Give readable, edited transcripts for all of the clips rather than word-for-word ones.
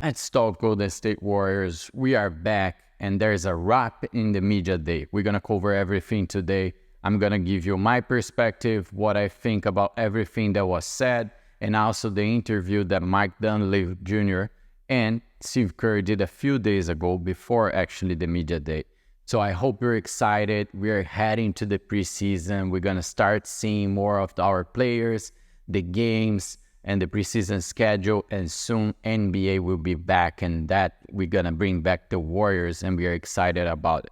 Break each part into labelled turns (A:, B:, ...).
A: Let's talk Golden State Warriors. We are back, and there's a wrap in the media day. We're going to cover everything today. I'm going to give you my perspective, what I think about everything that was said, and also the interview that Mike Dunleavy Jr. and Steve Kerr did a few days ago before actually the media day. So I hope you're excited. We're heading to the preseason. We're going to start seeing more of our players, the games, and the preseason schedule, and soon NBA will be back, and that we're going to bring back the Warriors, and we are excited about it.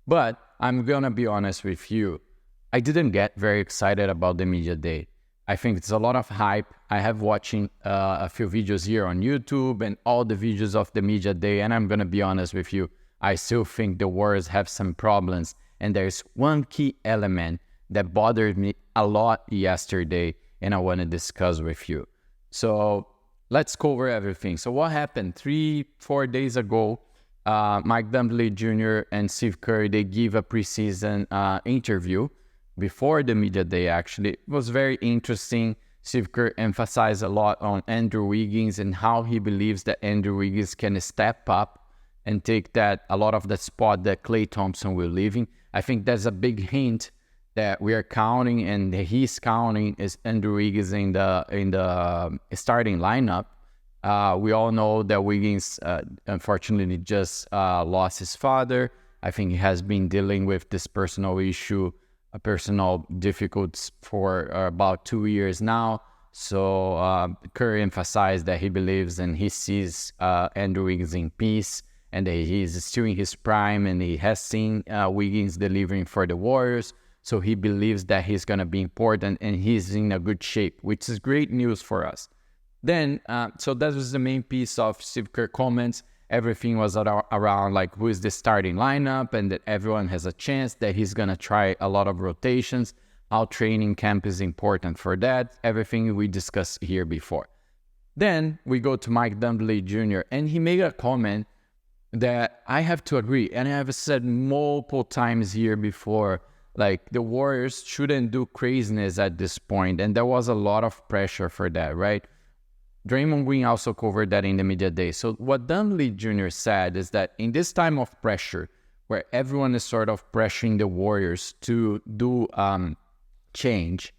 A: But I'm going to be honest with you. I didn't get very excited about the media day. I think it's a lot of hype. I have watching a few videos here on YouTube and all the videos of the media day, and I'm going to be honest with you. I still think the Warriors have some problems, and there's one key element that bothered me a lot yesterday, and I want to discuss with you. So let's cover everything. So what happened 3-4 days ago? Mike Dunleavy Jr. and Steve Kerr, they give a preseason interview before the media day. Actually, it was very interesting. Steve Kerr emphasized a lot on Andrew Wiggins and how he believes that Andrew Wiggins can step up and take that a lot of the spot that Klay Thompson will leaving. I think that's a big hint that we are counting, and he's counting is Andrew Wiggins in the starting lineup. We all know that Wiggins unfortunately just lost his father. I think he has been dealing with this personal issue, personal difficulties for about 2 years now. So Kerr emphasized that he believes and he sees Andrew Wiggins in peace, and that he is still in his prime, and he has seen Wiggins delivering for the Warriors. So he believes that he's going to be important, and he's in a good shape, which is great news for us. Then, so that was the main piece of Steve Kerr comments. Everything was around like who is the starting lineup, and that everyone has a chance, that he's going to try a lot of rotations, how training camp is important for that, everything we discussed here before. Then we go to Mike Dunleavy Jr., and he made a comment that I have to agree, and I have said multiple times here before, like the Warriors shouldn't do craziness at this point, and there was a lot of pressure for that, right? Draymond Green also covered that in the media day. So what Dunleavy Jr. said is that in this time of pressure, where everyone is sort of pressuring the Warriors to do change,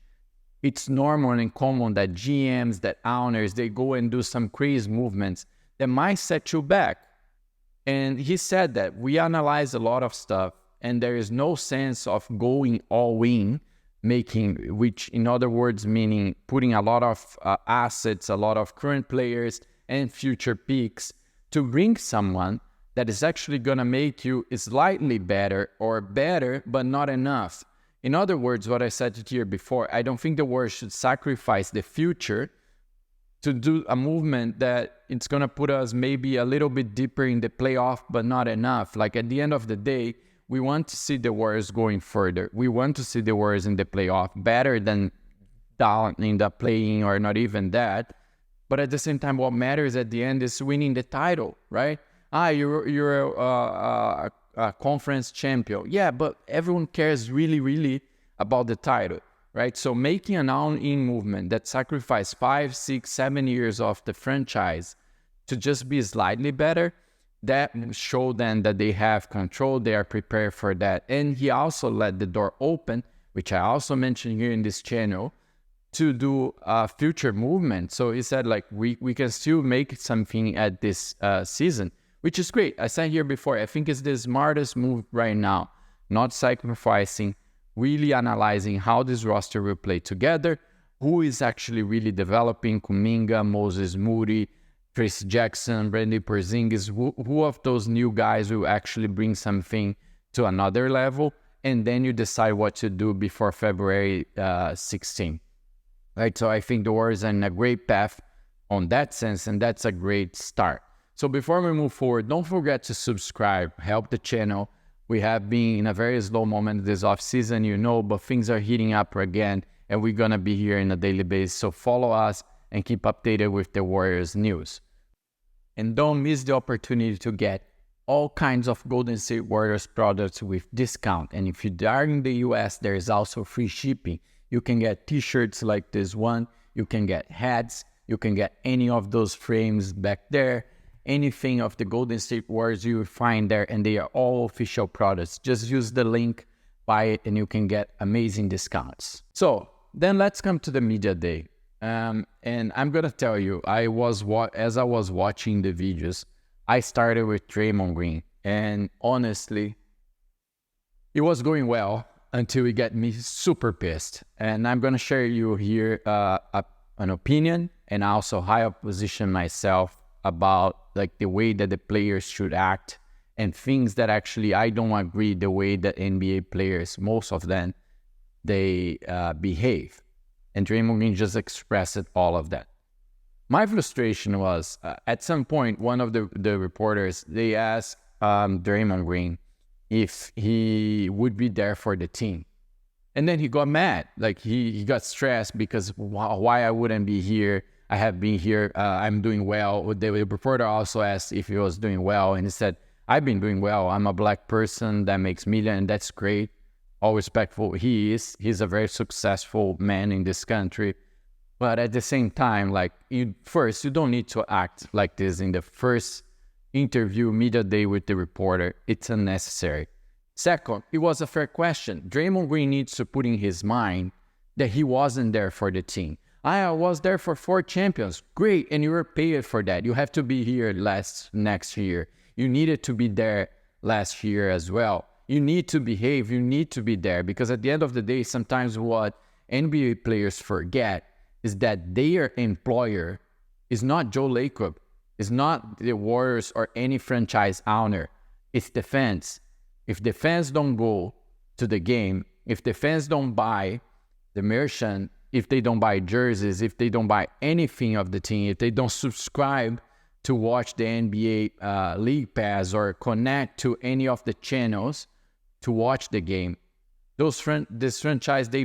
A: it's normal and common that GMs, that owners, they go and do some crazy movements that might set you back. And he said that we analyze a lot of stuff, and there is no sense of going all in, which in other words, meaning putting a lot of assets, a lot of current players and future picks to bring someone that is actually going to make you slightly better or better, but not enough. In other words, what I said here before, I don't think the Warriors should sacrifice the future to do a movement that it's going to put us maybe a little bit deeper in the playoff, but not enough. Like at the end of the day, we want to see the Warriors going further. We want to see the Warriors in the playoff better than down in the play-in or not even that. But at the same time, what matters at the end is winning the title, right? You're a conference champion. Yeah, but everyone cares really, really about the title, right? So making an all-in movement that sacrifices 5, 6, 7 years of the franchise to just be slightly better, that show them that they have control, they are prepared for that. And he also let the door open, which I also mentioned here in this channel, to do future movement. So he said, like, we can still make something at this season, which is great. I said here before, I think it's the smartest move right now, not sacrificing, really analyzing how this roster will play together, who is actually really developing, Kuminga, Moses Moody, Chris Jackson, Brandy Porzingis, who of those new guys will actually bring something to another level, and then you decide what to do before February 16. Right? So I think the Warriors are in a great path on that sense, and that's a great start. So before we move forward, don't forget to subscribe, help the channel. We have been in a very slow moment this off-season, but things are heating up again, and we're going to be here on a daily basis. So follow us and keep updated with the Warriors news. And don't miss the opportunity to get all kinds of Golden State Warriors products with discount. And if you are in the US, there is also free shipping. You can get t-shirts like this one. You can get hats. You can get any of those frames back there. anything of the Golden State Warriors, you will find there, and they are all official products. Just use the link, buy it, and you can get amazing discounts. So then let's come to the media day. And I'm gonna tell you, as I was watching the videos, I started with Draymond Green, and honestly, it was going well until it got me super pissed. And I'm gonna share you here an opinion, and also how I position myself about like the way that the players should act and things that actually I don't agree the way that NBA players, most of them, they behave. And Draymond Green just expressed all of that. My frustration was, at some point, one of the reporters, they asked Draymond Green if he would be there for the team. And then he got mad. Like, he got stressed because why I wouldn't be here? I have been here. I'm doing well. The reporter also asked if he was doing well. And he said, I've been doing well. I'm a black person that makes millions, and that's great. All respectful he is. He's a very successful man in this country. But at the same time, like, you don't need to act like this in the first interview, media day with the reporter. It's unnecessary. Second, it was a fair question. Draymond Green needs to put in his mind that he wasn't there for the team. I was there for 4 champions. Great, and you were paid for that. You have to be here next year. You needed to be there last year as well. You need to behave. You need to be there, because at the end of the day, sometimes what NBA players forget is that their employer is not Joe Lacob. It's not the Warriors or any franchise owner. It's the fans. If the fans don't go to the game, if the fans don't buy the merchant, if they don't buy jerseys, if they don't buy anything of the team, if they don't subscribe to watch the NBA League Pass or connect to any of the channels to watch the game, this franchise, they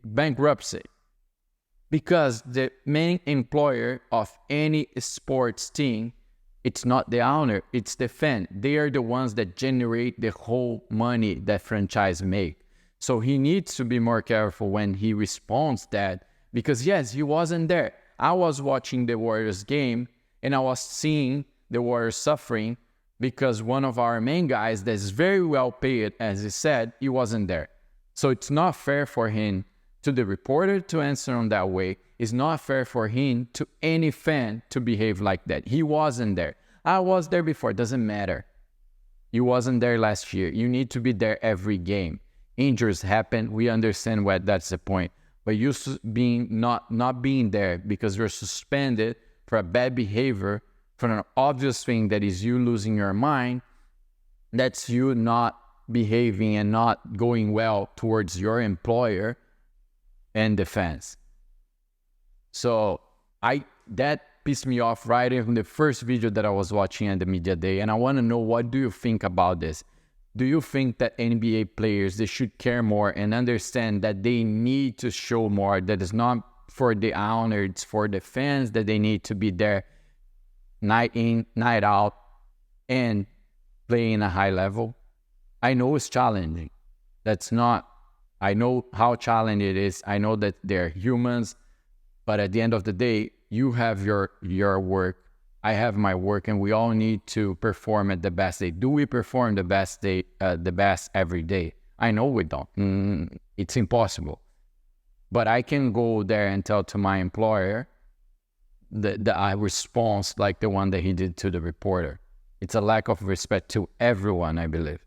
A: bankruptcy. Because the main employer of any sports team, it's not the owner, it's the fan. They are the ones that generate the whole money that franchise make. So he needs to be more careful when he responds that, because yes, he wasn't there. I was watching the Warriors game, and I was seeing the Warriors suffering because one of our main guys that's very well paid, as he said, he wasn't there. So it's not fair for him, to the reporter, to answer on that way. It's not fair for him, to any fan, to behave like that. He wasn't there. I was there before. Doesn't matter. You wasn't there last year. You need to be there every game. Injuries happen. We understand what that's the point. But you not being there because you're suspended for a bad behavior, for an obvious thing that is you losing your mind, that's you not behaving and not going well towards your employer and the fans. So that pissed me off right in the first video that I was watching at the media day, and I want to know, what do you think about this? Do you think that NBA players, they should care more and understand that they need to show more, that it's not for the owner, it's for the fans, that they need to be there night in, night out, and playing a high level? I know it's challenging. I know how challenging it is. I know that they're humans, but at the end of the day, you have your work, I have my work, and we all need to perform at the best day. Do we perform the best every day? I know we don't. It's impossible. But I can go there and tell to my employer the response like the one that he did to the reporter. It's a lack of respect to everyone, I believe.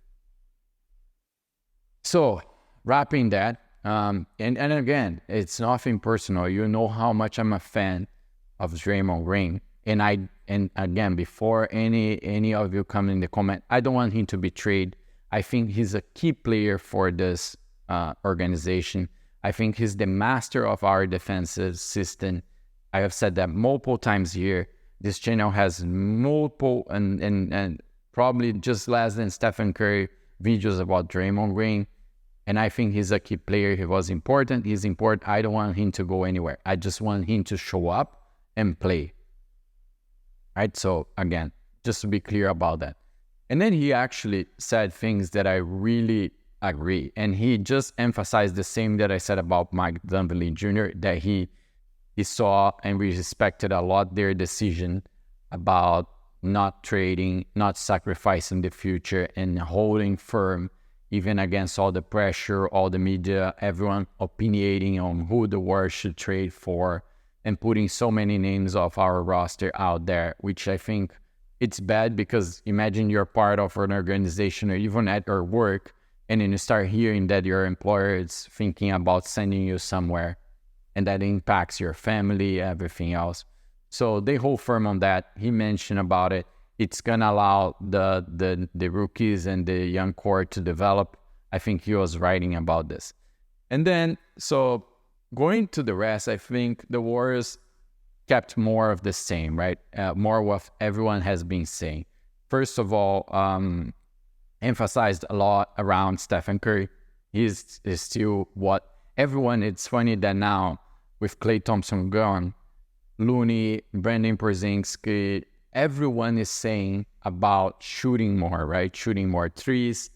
A: So, wrapping that, and again, it's nothing personal. You know how much I'm a fan of Draymond Green. And again, before any of you come in the comment, I don't want him to be traded. I think he's a key player for this organization. I think he's the master of our defensive system. I have said that multiple times here. This channel has multiple and probably just less than Stephen Curry videos about Draymond Green. And I think he's a key player. He was important. He's important. I don't want him to go anywhere. I just want him to show up and play. Right? So again, just to be clear about that. And then he actually said things that I really agree. And he just emphasized the same that I said about Mike Dunleavy Jr., that he saw and we respected a lot their decision about not trading, not sacrificing the future, and holding firm even against all the pressure, all the media, everyone opinionating on who the Warriors should trade for, and putting so many names of our roster out there, which I think it's bad, because imagine you're part of an organization or even at your work, and then you start hearing that your employer is thinking about sending you somewhere, and that impacts your family, everything else. So they hold firm on that. He mentioned about it. It's going to allow the rookies and the young core to develop. I think he was writing about this. And then, so going to the rest, I think the Warriors kept more of the same, right? More what everyone has been saying. First of all, emphasized a lot around Stephen Curry. He's still what everyone, it's funny that now with Klay Thompson gone, Looney, Brandon Porzingis, everyone is saying about shooting more, right? Shooting more threes,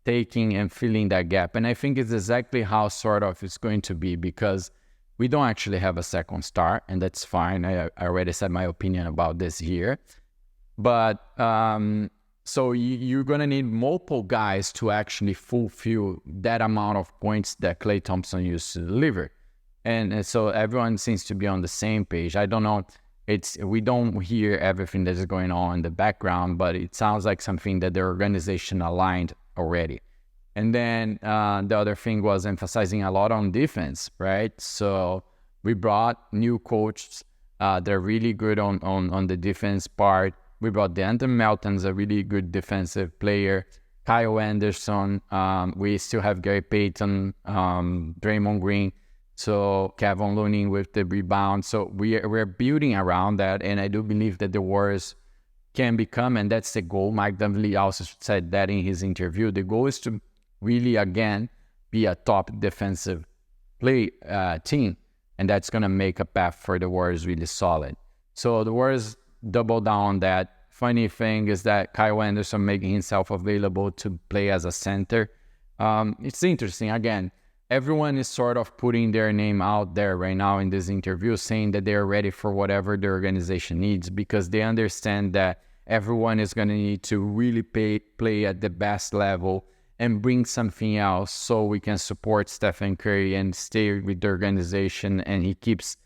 A: taking and filling that gap. And I think it's exactly how sort of it's going to be, because we don't actually have a second star, and that's fine. I already said my opinion about this here. But so you're going to need multiple guys to actually fulfill that amount of points that Klay Thompson used to deliver. And so everyone seems to be on the same page. I don't know. We don't hear everything that is going on in the background, but it sounds like something that the organization aligned already. And then the other thing was emphasizing a lot on defense, right? So we brought new coaches. They're really good on the defense part. We brought De'Anthony Melton's a really good defensive player. Kyle Anderson. We still have Gary Payton, Draymond Green. So Kevin Looney with the rebound. So we're building around that, and I do believe that the Warriors can become, and that's the goal. Mike Dunleavy also said that in his interview. The goal is to really, again, be a top defensive team, and that's going to make a path for the Warriors really solid. So the Warriors double down on that. Funny thing is that Kyle Anderson making himself available to play as a center. It's interesting. Again, everyone is sort of putting their name out there right now in this interview, saying that they're ready for whatever the organization needs, because they understand that everyone is going to need to really play at the best level and bring something else so we can support Stephen Curry and stay with the organization, and he keeps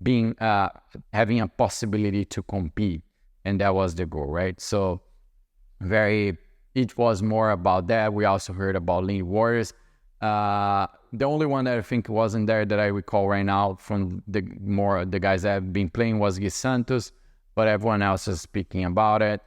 A: being having a possibility to compete. And that was the goal, right? So it was more about that. We also heard about League Warriors. The only one that I think wasn't there that I recall right now from the guys that have been playing was Gui Santos, but everyone else is speaking about it.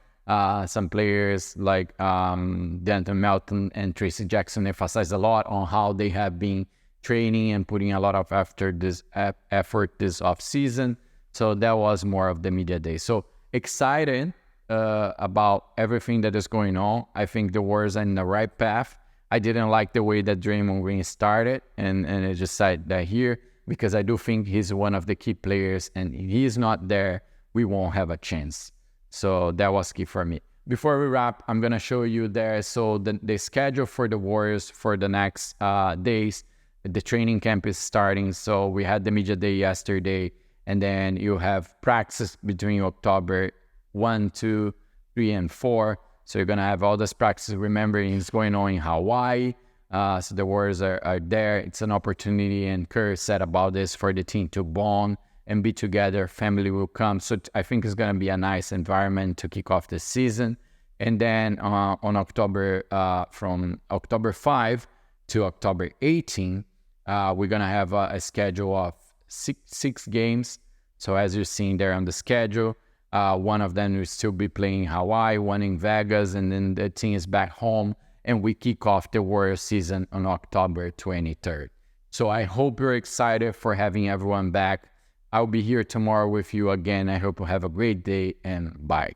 A: Some players like De'Anthony Melton and Tracy Jackson emphasized a lot on how they have been training and putting a lot of effort this off season. So that was more of the media day. So excited about everything that is going on. I think the Warriors are in the right path. I didn't like the way that Draymond Green started, and I just said that here, because I do think he's one of the key players, and if he's not there, we won't have a chance. So that was key for me. Before we wrap, I'm going to show you there. So the schedule for the Warriors for the next days, the training camp is starting. So we had the media day yesterday, and then you have practice between October 1, 2, 3, and 4. So you're going to have all this practice. Remembering it's going on in Hawaii. So the Warriors are there. It's an opportunity, and Kerr said about this, for the team to bond and be together. Family will come. So I think it's going to be a nice environment to kick off the season. And then on October, from October 5 to October 18, we're going to have a schedule of six games. So as you're seeing there on the schedule, one of them will still be playing in Hawaii, one in Vegas, and then the team is back home, and we kick off the Warriors season on October 23rd. So I hope you're excited for having everyone back. I'll be here tomorrow with you again. I hope you have a great day, and bye.